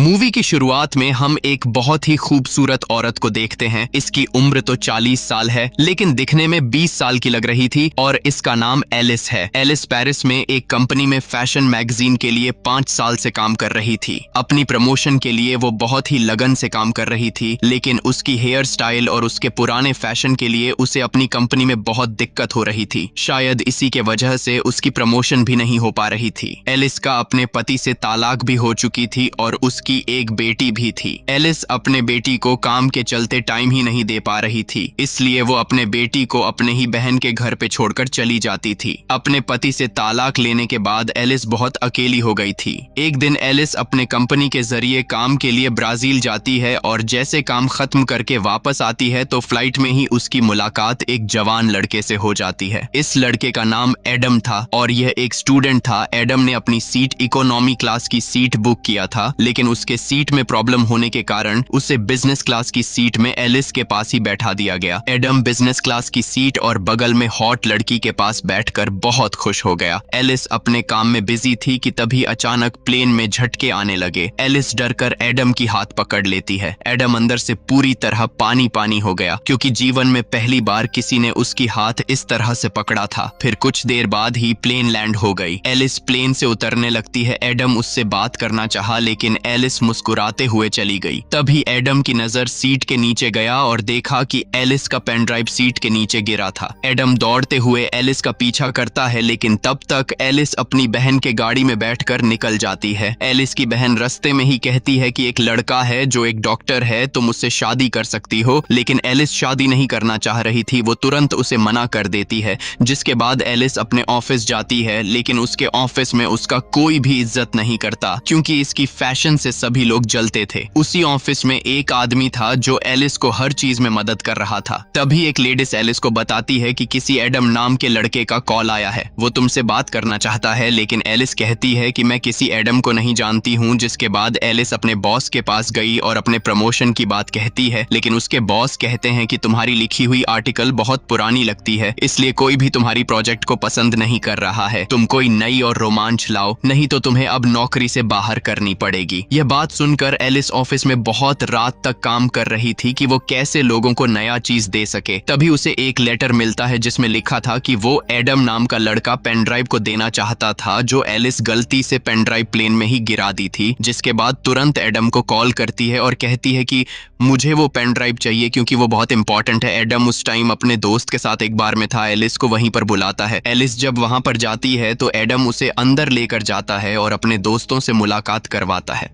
Movie की शुरुआत में हम एक बहुत ही खूबसूरत औरत को देखते हैं। इसकी उम्र तो 40 साल है, लेकिन दिखने में 20 साल की लग रही थी और इसका नाम एलिस है। एलिस पेरिस में एक कंपनी में फैशन मैगजीन के लिए 5 साल से काम कर रही थी। अपनी प्रमोशन के लिए वो बहुत ही लगन से काम कर रही थी, लेकिन उसकी हेयर स्टाइल और उसके पुराने फैशन के लिए उसे अपनी कंपनी में बहुत दिक्कत हो रही थी। शायद इसी के वजह से उसकी प्रमोशन भी नहीं हो पा रही थी। एलिस का अपने पति से तलाक भी हो चुकी थी और उसकी एक बेटी भी थी। एलिस अपने बेटी को काम के चलते टाइम ही नहीं दे पा रही थी, इसलिए वो अपने बेटी को अपने ही बहन के घर पे छोड़कर चली जाती थी। अपने पति से तलाक लेने के बाद एलिस बहुत अकेली हो गई थी। एक दिन एलिस अपने कंपनी के जरिए काम के लिए ब्राजील जाती है और जैसे काम खत्म करके वापस आती है तो फ्लाइट में ही उसकी मुलाकात एक जवान लड़के से हो जाती है। इस लड़के का नाम एडम था और यह एक स्टूडेंट था। एडम ने अपनी सीट इकोनॉमी क्लास की सीट बुक किया था, लेकिन उसके सीट में प्रॉब्लम होने के कारण उसे बिजनेस क्लास की सीट में एलिस के पास ही बैठा दिया गया। एडम बिजनेस क्लास की सीट और बगल में हॉट लड़की के पास बैठकर बहुत खुश हो गया। एलिस अपने काम में बिजी थी कि तभी अचानक प्लेन में झटके आने लगे। एलिस डरकर एडम की हाथ पकड़ लेती है। एडम अंदर से पूरी तरह पानी पानी हो गया, क्योंकि जीवन में पहली बार किसी ने उसकी हाथ इस तरह से पकड़ा था। फिर कुछ देर बाद ही प्लेन लैंड हो गई। एलिस प्लेन से उतरने लगती है। एडम उससे बात करना चाहा, लेकिन एलिस मुस्कुराते हुए चली गई। तभी एडम की नजर सीट के नीचे गया और देखा कि एलिस का पेन ड्राइव सीट के नीचे गिरा था। एडम दौड़ते हुए एलिस का पीछा करता है, लेकिन तब तक एलिस अपनी बहन के गाड़ी में बैठकर निकल जाती है। एलिस की बहन रास्ते में ही कहती है कि एक लड़का है जो एक डॉक्टर है, तुम उससे शादी कर सकती हो, लेकिन एलिस शादी नहीं करना चाह रही थी। वो तुरंत उसे मना कर देती है, जिसके बाद एलिस अपने ऑफिस जाती है, लेकिन उसके ऑफिस में उसका कोई भी इज्जत नहीं करता, क्योंकि इसकी फैशन से सभी लोग जलते थे। उसी ऑफिस में एक आदमी था जो एलिस को हर चीज में मदद कर रहा था। तभी एक लेडीज एलिस को बताती है कि किसी एडम नाम के लड़के का कॉल आया है, वो तुमसे बात करना चाहता है। लेकिन एलिस कहती है कि मैं किसी एडम को नहीं जानती हूँ। जिसके बाद एलिस अपने बॉस के पास गई और अपने प्रमोशन की बात कहती है, लेकिन उसके बॉस कहते हैं कि तुम्हारी लिखी हुई आर्टिकल बहुत पुरानी लगती है, इसलिए कोई भी तुम्हारी प्रोजेक्ट को पसंद नहीं कर रहा है। तुम कोई नई और रोमांच लाओ, नहीं तो तुम्हें अब नौकरी से बाहर करनी पड़ेगी। यह बात सुनकर एलिस ऑफिस में बहुत रात तक काम कर रही थी कि वो कैसे लोगों को नया चीज दे सके। तभी उसे एक लेटर मिलता है जिसमें लिखा था कि वो एडम नाम का लड़का पेन ड्राइव को देना चाहता था, जो एलिस गलती से पेन ड्राइव प्लेन में ही गिरा दी थी। जिसके बाद तुरंत एडम को कॉल करती है और कहती है कि मुझे वो पेन ड्राइव चाहिए, क्योंकि वो बहुत इंपॉर्टेंट है। एडम उस टाइम अपने दोस्त के साथ एक बार में था। एलिस को वहीं पर बुलाता है। एलिस जब वहां पर जाती है तो एडम उसे अंदर लेकर जाता है और अपने दोस्तों से मुलाकात करवाता है।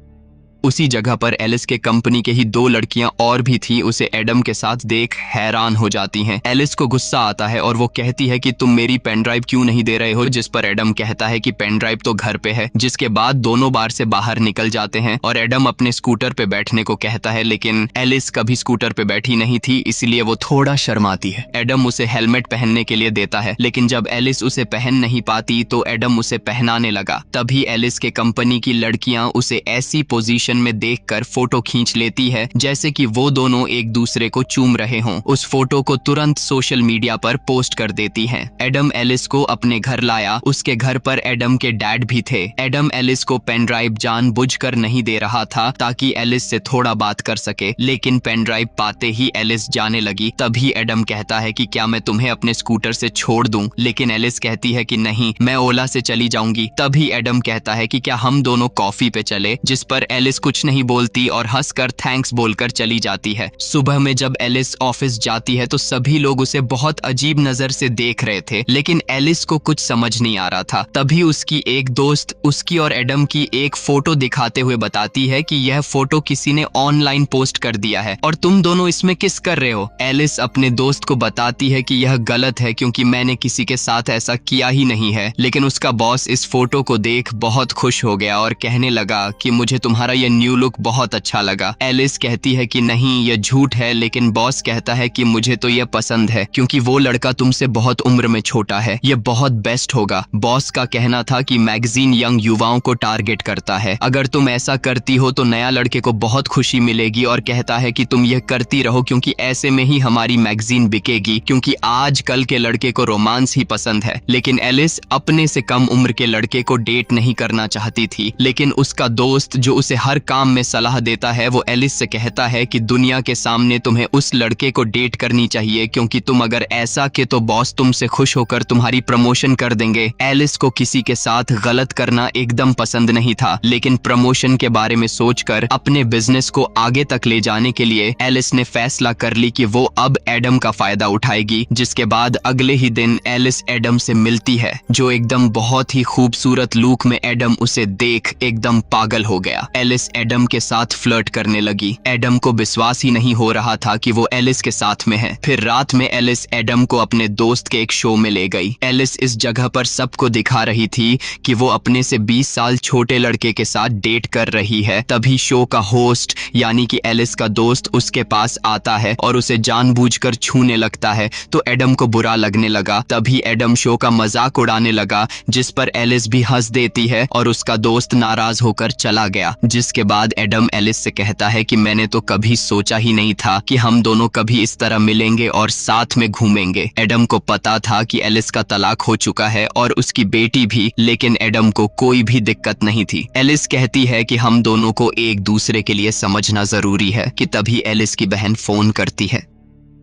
उसी जगह पर एलिस के कंपनी के ही 2 लड़कियां और भी थी। उसे एडम के साथ देख हैरान हो जाती हैं। एलिस को गुस्सा आता है और वो कहती है कि तुम मेरी पेन ड्राइव क्यों नहीं दे रहे हो, जिस पर एडम कहता है कि पेन ड्राइव तो घर पे है। जिसके बाद दोनों बार से बाहर निकल जाते हैं और एडम अपने स्कूटर पे बैठने को कहता है, लेकिन एलिस कभी स्कूटर पे बैठी नहीं थी, इसलिए वो थोड़ा शर्माती है। एडम उसे हेलमेट पहनने के लिए देता है, लेकिन जब एलिस उसे पहन नहीं पाती तो एडम उसे पहनाने लगा। तभी एलिस के कंपनी की लड़कियां उसे ऐसी पोजीशन में देखकर फोटो खींच लेती है जैसे कि वो दोनों एक दूसरे को चूम रहे हों। उस फोटो को तुरंत सोशल मीडिया पर पोस्ट कर देती हैं। एडम एलिस को अपने घर लाया। उसके घर पर एडम के डैड भी थे। एडम एलिस को पेन ड्राइव जानबूझकर नहीं दे रहा था ताकि एलिस से थोड़ा बात कर सके, लेकिन पेन ड्राइव पाते ही एलिस जाने लगी। तभी एडम कहता है कि क्या मैं तुम्हें अपने स्कूटर से छोड़ दूं, लेकिन एलिस कहती है कि नहीं, मैं ओला से चली जाऊंगी। तभी एडम कहता है कि क्या हम दोनों कॉफी पे चले, जिस पर एलिस कुछ नहीं बोलती और हंसकर थैंक्स बोलकर चली जाती है। सुबह में जब एलिस ऑफिस जाती है तो सभी लोग उसे बहुत अजीब नजर से देख रहे थे, लेकिन एलिस को कुछ समझ नहीं आ रहा था। तभी उसकी एक दोस्त उसकी और एडम की एक फोटो दिखाते हुए बताती है कि यह फोटो किसी ने ऑनलाइन पोस्ट कर दिया है और तुम दोनों इसमें किस कर रहे हो। एलिस अपने दोस्त को बताती है कि यह गलत है, क्योंकि मैंने किसी के साथ ऐसा किया ही नहीं है। लेकिन उसका बॉस इस फोटो को देख बहुत खुश हो गया और कहने लगा कि मुझे तुम्हारा यह न्यू लुक बहुत अच्छा लगा। एलिस कहती है कि नहीं, यह झूठ है, लेकिन बॉस कहता है कि मुझे तो यह पसंद है, क्योंकि वो लड़का तुमसे बहुत उम्र में छोटा है, यह बहुत बेस्ट होगा। बॉस का कहना था कि मैगजीन यंग युवाओं को टारगेट करता है, अगर तुम ऐसा करती हो तो नया लड़के को बहुत खुशी मिलेगी, और कहता है कि तुम यह करती रहो, क्योंकि ऐसे में ही हमारी मैगजीन बिकेगी, क्योंकि आज कल के लड़के को रोमांस ही पसंद है। लेकिन एलिस अपने से कम उम्र के लड़के को डेट नहीं करना चाहती थी, लेकिन उसका दोस्त जो उसे हर हर काम में सलाह देता है। वो एलिस से कहता है कि दुनिया के सामने तुम्हें उस लड़के को डेट करनी चाहिए, क्योंकि तुम अगर ऐसा के तो बॉस तुमसे खुश होकर तुम्हारी प्रमोशन कर देंगे। एलिस को किसी के साथ गलत करना एकदम पसंद नहीं था, लेकिन प्रमोशन के बारे में सोचकर अपने बिजनेस को आगे तक ले जाने के लिए एलिस ने फैसला कर ली कि वो अब एडम का फायदा उठाएगी। जिसके बाद अगले ही दिन एलिस एडम से मिलती है, जो एकदम बहुत ही खूबसूरत लुक में एडम उसे देख एकदम पागल हो गया। एलिस एडम के साथ फ्लर्ट करने लगी। एडम को विश्वास ही नहीं हो रहा था कि वो एलिस के साथ में है। फिर रात में एलिस एडम को अपने दोस्त के एक शो में ले गई। एलिस इस जगह पर सबको दिखा रही थी कि वो अपने से 20 साल छोटे लड़के के साथ डेट कर रही है। तभी शो का होस्ट यानी कि एलिस का दोस्त उसके पास आता है और उसे जानबूझकर छूने लगता है, तो एडम को बुरा लगने लगा। तभी एडम शो का मजाक उड़ाने लगा, जिस पर एलिस भी हंस देती है और उसका दोस्त नाराज होकर चला गया। जिसके बाद एडम एलिस से कहता है कि मैंने तो कभी सोचा ही नहीं था कि हम दोनों कभी इस तरह मिलेंगे और साथ में घूमेंगे। एडम को पता था कि एलिस का तलाक हो चुका है और उसकी बेटी भी, लेकिन एडम को कोई भी दिक्कत नहीं थी। एलिस कहती है कि हम दोनों को एक दूसरे के लिए समझना जरूरी है कि तभी एलिस की बहन फोन करती है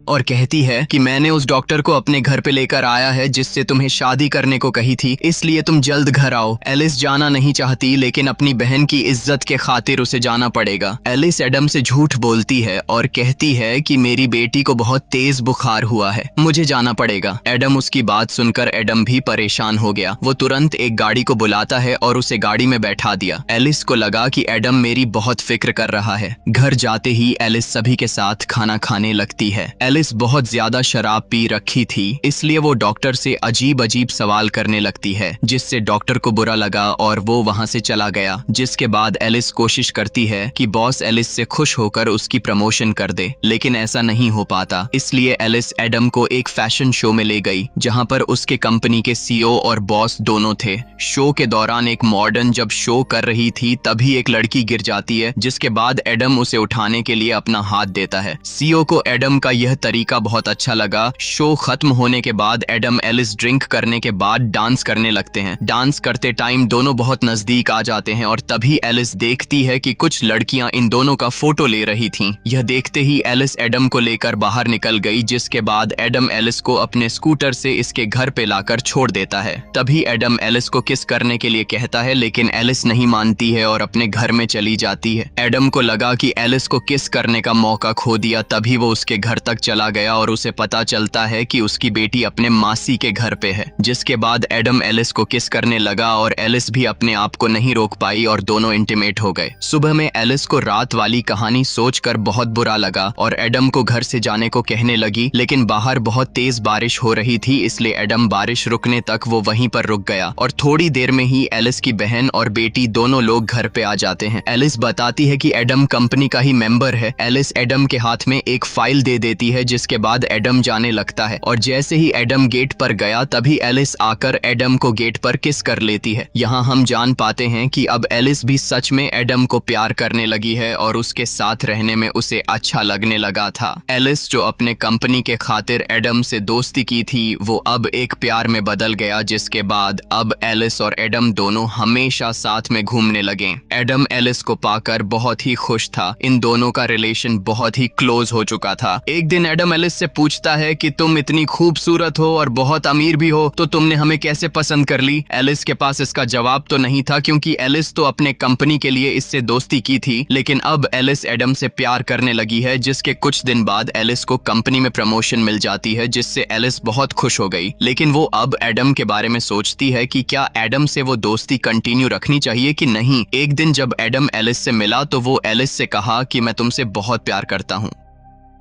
और कहती है कि मैंने उस डॉक्टर को अपने घर पे लेकर आया है जिससे तुम्हें शादी करने को कही थी, इसलिए तुम जल्द घर आओ। एलिस जाना नहीं चाहती, लेकिन अपनी बहन की इज्जत के खातिर उसे जाना पड़ेगा। एलिस एडम से झूठ बोलती है और कहती है कि मेरी बेटी को बहुत तेज बुखार हुआ है, मुझे जाना पड़ेगा। एडम उसकी बात सुनकर एडम भी परेशान हो गया। वो तुरंत एक गाड़ी को बुलाता है और उसे गाड़ी में बैठा दिया। एलिस को लगा कि एडम मेरी बहुत फिक्र कर रहा है। घर जाते ही एलिस सभी के साथ खाना खाने लगती है। एलिस बहुत ज्यादा शराब पी रखी थी, इसलिए वो डॉक्टर से अजीब अजीब सवाल करने लगती है, जिससे डॉक्टर को बुरा लगा और वो वहां से चला गया। जिसके बाद एलिस कोशिश करती है कि बॉस एलिस से खुश होकर उसकी प्रमोशन कर दे, लेकिन ऐसा नहीं हो पाता। इसलिए एलिस एडम को एक फैशन शो में ले गई, जहां पर उसके कंपनी के सीईओ और बॉस दोनों थे। शो के दौरान एक मॉडर्न जब शो कर रही थी, तभी एक लड़की गिर जाती है, जिसके बाद एडम उसे उठाने के लिए अपना हाथ देता है। सीईओ को एडम का यह तरीका बहुत अच्छा लगा। शो खत्म होने के बाद एडम एलिस ड्रिंक करने के बाद डांस करने लगते हैं। डांस करते टाइम दोनों बहुत नजदीक आ जाते हैं और तभी एलिस देखती है कि कुछ लड़कियां इन दोनों का फोटो ले रही थीं। यह देखते ही एलिस एडम को लेकर बाहर निकल गई, जिसके बाद एडम एलिस को अपने स्कूटर से इसके घर पे लाकर छोड़ देता है। तभी एडम एलिस को किस करने के लिए कहता है, लेकिन एलिस नहीं मानती है और अपने घर में चली जाती है। एडम को लगा कि एलिस को किस करने का मौका खो दिया, तभी वो उसके घर तक चला गया और उसे पता चलता है कि उसकी बेटी अपने मासी के घर पे है। जिसके बाद एडम एलिस को किस करने लगा और एलिस भी अपने आप को नहीं रोक पाई और दोनों इंटीमेट हो गए। सुबह में एलिस को रात वाली कहानी सोचकर बहुत बुरा लगा और एडम को घर से जाने को कहने लगी, लेकिन बाहर बहुत तेज बारिश हो रही थी, इसलिए एडम बारिश रुकने तक वो वहीं पर रुक गया और थोड़ी देर में ही एलिस की बहन और बेटी दोनों लोग घर पे आ जाते हैं। एलिस बताती है कि एडम कंपनी का ही मेंबर है। एलिस एडम के हाथ में एक फाइल दे देती है, जिसके बाद एडम जाने लगता है और जैसे ही एडम गेट पर गया, तभी एलिस आकर एडम को गेट पर किस कर लेती है। यहाँ हम जान पाते हैं कि अब एलिस भी सच में एडम को प्यार करने लगी है और उसके साथ रहने में उसे अच्छा लगने लगा था। एलिस जो अपने कंपनी के खातिर एडम से दोस्ती की थी, वो अब एक प्यार में बदल गया, जिसके बाद अब एलिस और एडम दोनों हमेशा साथ में घूमने लगे। एडम एलिस को पाकर बहुत ही खुश था। इन दोनों का रिलेशन बहुत ही क्लोज हो चुका था। एक दिन एडम एलिस से पूछता है कि तुम इतनी खूबसूरत हो और बहुत अमीर भी हो, तो तुमने हमें कैसे पसंद कर ली? एलिस के पास इसका जवाब तो नहीं था, क्योंकि एलिस तो अपने कंपनी के लिए इससे दोस्ती की थी। लेकिन अब एलिस एडम से प्यार करने लगी है, जिसके कुछ दिन बाद एलिस को कंपनी में प्रमोशन मिल जाती है, जिससे एलिस बहुत खुश हो गई। लेकिन वो अब एडम के बारे में सोचती है कि क्या एडम से वो दोस्ती कंटिन्यू रखनी चाहिए कि नहीं। एक दिन जब एडम एलिस से मिला, तो वो एलिस से कहा कि मैं तुमसे बहुत प्यार करता हूँ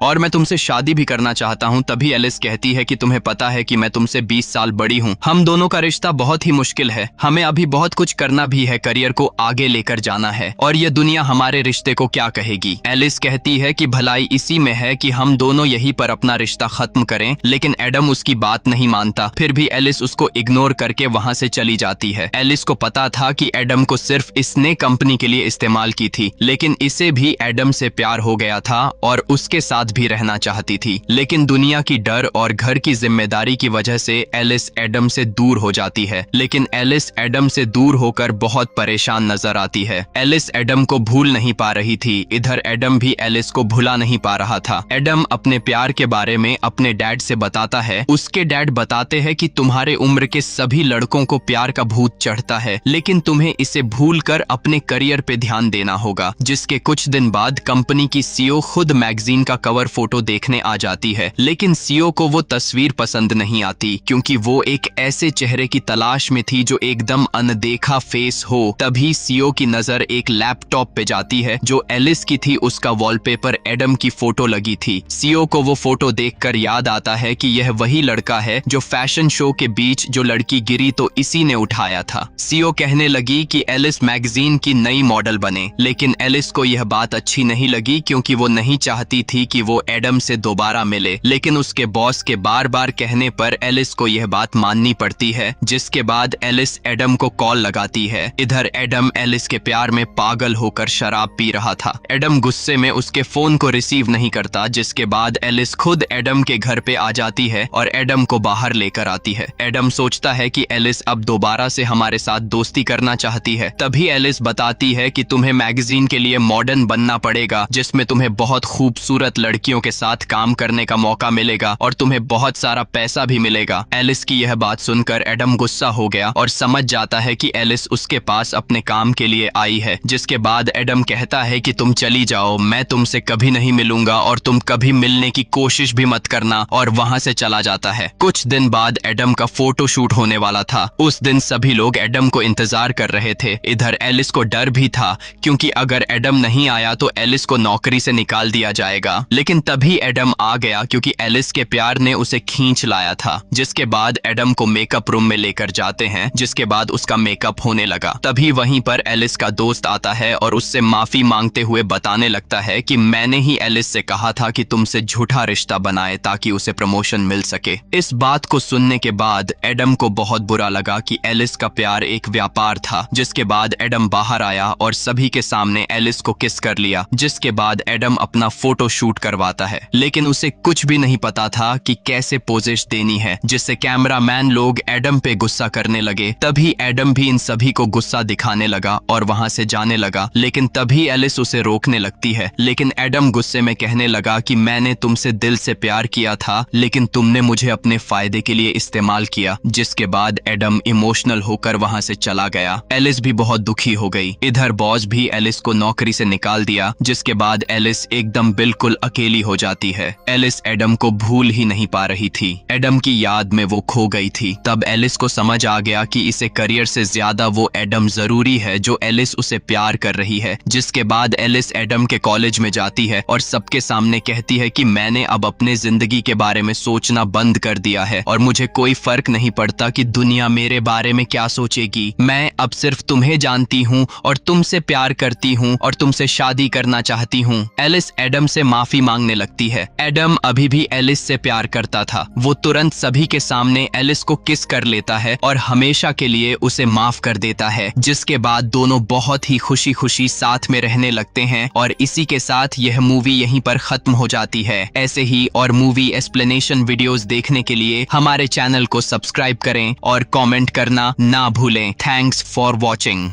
और मैं तुमसे शादी भी करना चाहता हूँ। तभी एलिस कहती है कि तुम्हें पता है कि मैं तुमसे 20 साल बड़ी हूँ। हम दोनों का रिश्ता बहुत ही मुश्किल है। हमें अभी बहुत कुछ करना भी है, करियर को आगे लेकर जाना है और ये दुनिया हमारे रिश्ते को क्या कहेगी। एलिस कहती है कि भलाई इसी में है कि हम दोनों यहीं पर अपना रिश्ता खत्म करें, लेकिन एडम उसकी बात नहीं मानता। फिर भी एलिस उसको इग्नोर करके वहाँ से चली जाती है। एलिस को पता था कि एडम को सिर्फ इसने कंपनी के लिए इस्तेमाल की थी, लेकिन इसे भी एडम से प्यार हो गया था और उसके साथ साथ भी रहना चाहती थी, लेकिन दुनिया की डर और घर की जिम्मेदारी की वजह से एलिस एडम से दूर हो जाती है। लेकिन एलिस एडम से दूर होकर बहुत परेशान नजर आती है। एलिस एडम को भूल नहीं पा रही थी, इधर एडम भी एलिस को भुला नहीं पा रहा था। एडम अपने प्यार के बारे में अपने डैड से बताता है। उसके डैड बताते हैं कि तुम्हारे उम्र के सभी लड़कों को प्यार का भूत चढ़ता है, लेकिन तुम्हें इसे भूलकर अपने करियर पे ध्यान देना होगा। जिसके कुछ दिन बाद कंपनी की सीईओ खुद मैगजीन का कवर फोटो देखने आ जाती है, लेकिन सीईओ को वो तस्वीर पसंद नहीं आती, क्योंकि वो एक ऐसे चेहरे की तलाश में थी जो एकदम अनदेखा फेस हो। तभी सीईओ की नजर एक लैपटॉप पे जाती है जो एलिस की थी। उसका वॉलपेपर एडम की फोटो लगी थी। सीईओ को वो फोटो देखकर याद आता है कि यह वही लड़का है जो फैशन शो के बीच जो लड़की गिरी तो इसी ने उठाया था। सीईओ कहने लगी कि एलिस मैगजीन की नई मॉडल बने, लेकिन एलिस को यह बात अच्छी नहीं लगी, क्योंकि वो नहीं चाहती थी कि वो एडम से दोबारा मिले। लेकिन उसके बॉस के बार बार कहने पर एलिस को यह बात माननी पड़ती है, जिसके बाद एलिस एडम को कॉल लगाती है। इधर एडम एलिस के प्यार में पागल होकर शराब पी रहा था। एडम गुस्से में उसके फोन को रिसीव नहीं करता, जिसके बाद एलिस खुद एडम के घर पे आ जाती है और एडम को बाहर लेकर आती है। एडम सोचता है कि एलिस अब दोबारा से हमारे साथ दोस्ती करना चाहती है। तभी एलिस बताती है कि तुम्हें मैगजीन के लिए मॉडर्न बनना पड़ेगा, जिसमें तुम्हें बहुत खूबसूरत लड़कियों के साथ काम करने का मौका मिलेगा और तुम्हें बहुत सारा पैसा भी मिलेगा। एलिस की यह बात सुनकर एडम गुस्सा हो गया और समझ जाता है कि एलिस उसके पास अपने काम के लिए आई है। जिसके बाद एडम कहता है कि तुम चली जाओ, मैं तुमसे कभी नहीं मिलूंगा और तुम कभी मिलने की कोशिश भी मत करना, और वहां से चला जाता है। कुछ दिन बाद एडम का फोटो शूट होने वाला था। उस दिन सभी लोग एडम को इंतजार कर रहे थे। इधर एलिस को डर भी था, क्योंकि अगर एडम नहीं आया तो एलिस को नौकरी से निकाल दिया जाएगा। लेकिन तभी एडम आ गया, क्योंकि एलिस के प्यार ने उसे खींच लाया था। जिसके बाद एडम को मेकअप रूम में लेकर जाते हैं, जिसके बाद उसका मेकअप होने लगा। तभी वहीं पर एलिस का दोस्त आता है और उससे माफी मांगते हुए बताने लगता है कि मैंने ही एलिस से कहा था कि तुमसे झूठा रिश्ता बनाए ताकि उसे प्रमोशन मिल सके। इस बात को सुनने के बाद एडम को बहुत बुरा लगा कि एलिस का प्यार एक व्यापार था। जिसके बाद एडम बाहर आया और सभी के सामने एलिस को किस कर लिया। जिसके बाद एडम अपना फोटो शूट करवाता है, लेकिन उसे कुछ भी नहीं पता था कि कैसे पोजेस देनी है, जिससे कैमरामैन लोग एडम पे गुस्सा करने लगे। तभी एडम भी इन सभी को गुस्सा दिखाने लगा और वहां से जाने लगा, लेकिन तभी एलिस उसे रोकने लगती है। लेकिन एडम गुस्से में कहने लगा कि मैंने तुमसे दिल से प्यार किया था, लेकिन तुमने मुझे अपने फायदे के लिए इस्तेमाल किया। जिसके बाद एडम इमोशनल होकर वहां से चला गया। एलिस भी बहुत दुखी हो गई। इधर बॉस भी एलिस को नौकरी से निकाल दिया। जिसके बाद एलिस एकदम बिल्कुल अकेली हो जाती है। एलिस एडम को भूल ही नहीं पा रही थी। एडम की याद में वो खो गई थी। तब एलिस को समझ आ गया कि इसे करियर से ज्यादा वो एडम जरूरी है जो एलिस उसे प्यार कर रही है। जिसके बाद एलिस एडम के कॉलेज में जाती है और सबके सामने कहती है कि मैंने अब अपने जिंदगी के बारे में सोचना बंद कर दिया है और मुझे कोई फर्क नहीं पड़ता कि दुनिया मेरे बारे में क्या सोचेगी। मैं अब सिर्फ तुम्हें जानती हूँ और तुमसे प्यार करती हूँ और तुमसे शादी करना चाहती हूँ। एलिस एडम से माफी मांगने लगती है। एडम अभी भी एलिस से प्यार करता था। वो तुरंत सभी के सामने एलिस को किस कर लेता है और हमेशा के लिए उसे माफ कर देता है। जिसके बाद दोनों बहुत ही खुशी खुशी साथ में रहने लगते हैं और इसी के साथ यह मूवी यहीं पर खत्म हो जाती है। ऐसे ही और मूवी एक्सप्लेनेशन वीडियोस देखने के लिए हमारे चैनल को सब्सक्राइब करें और कमेंट करना ना भूलें। Thanks for watching.